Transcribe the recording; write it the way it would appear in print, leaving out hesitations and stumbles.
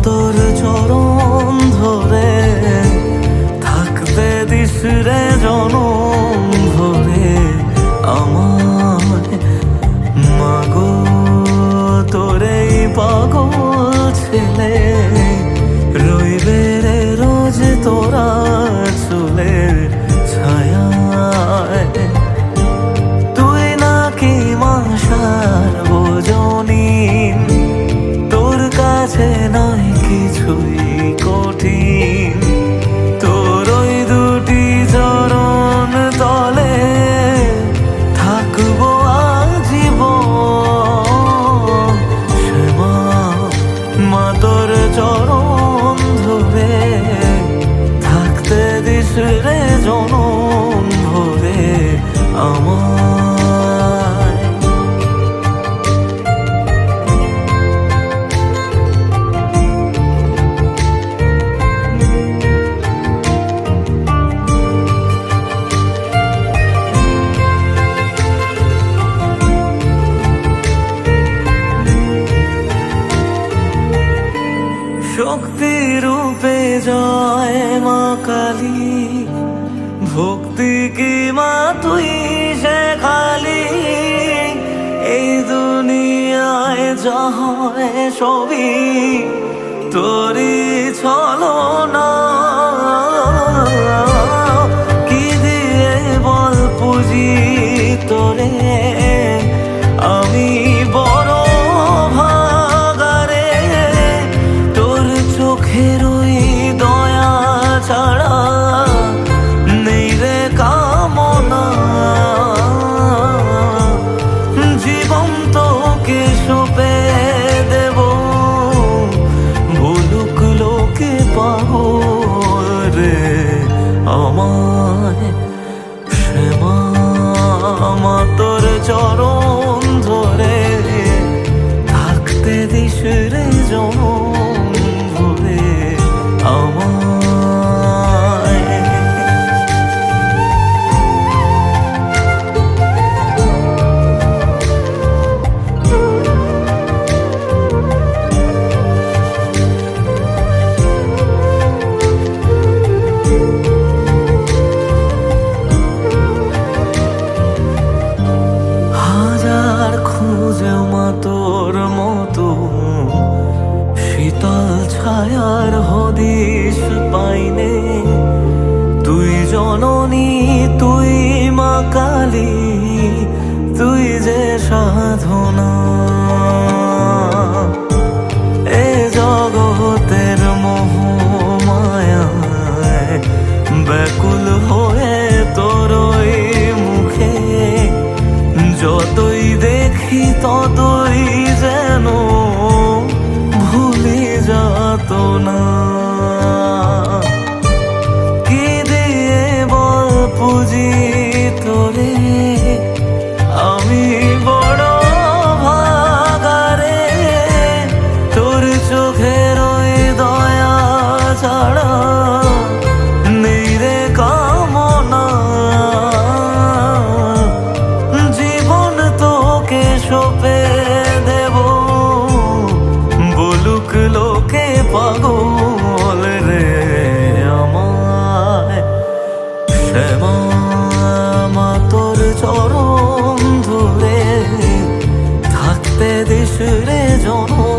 তোর চরণ ধরে থাকতে দিস রে জনম ভরে আমার মাগো, তোরে পাগল ছেলে রইবে রে রোজ তোরা চুলের ছায়ায়। তুই নাকি মাসার বোঝনি, তোর কাছে নয় কিছুই কঠিন, তোর ওই দুটি চরণ তলে থাকবো আজীবন। শ্যামা মা তোর চরণ ধরে থাকতে দিস রে জনম ভরে আমার। শক্তি রূপে জয় মা কালী, ভক্তি কি মা তুই সে খালি, এই দুনিয়ায় যা হয় সবই তোরই ছলনা। কি দিয়ে বল পুজি তোরে আমি বড় ভাগারে, তোর চোখের ওই দয়া ছাড়া নেই রে কামনা। জীবন তোকে সঁপে দেব, বলুক লোকে পাগল রে আমায়। শ্যামা মা তোর চরণ ধরে থাকতে দিস রে জনম ভরে আমায়। হাজার খুঁজে মা তোর মতো শীতল ছায়ার হদিশ পাইনে, তুই জননী তুই মা কালী, তুই যে সাধনা। এ জগতের মোহ মায়ায় ব্যাকুল হয়ে তোর ওই মুখে যতই দেখি ততই যেন ভুলি যাত না। কি দিয়ে বল পুজি তোরে আমি বড় ভাগারে, তোর চোখের ওই দয়া ছাড়া নেই রে কামনা। জীবন তোকে সঁপে দেব, বলুক লোকে পাগল রে আমায়। শ্যামা মা তোর চরণ ধরে থাকতে দিস রে জনম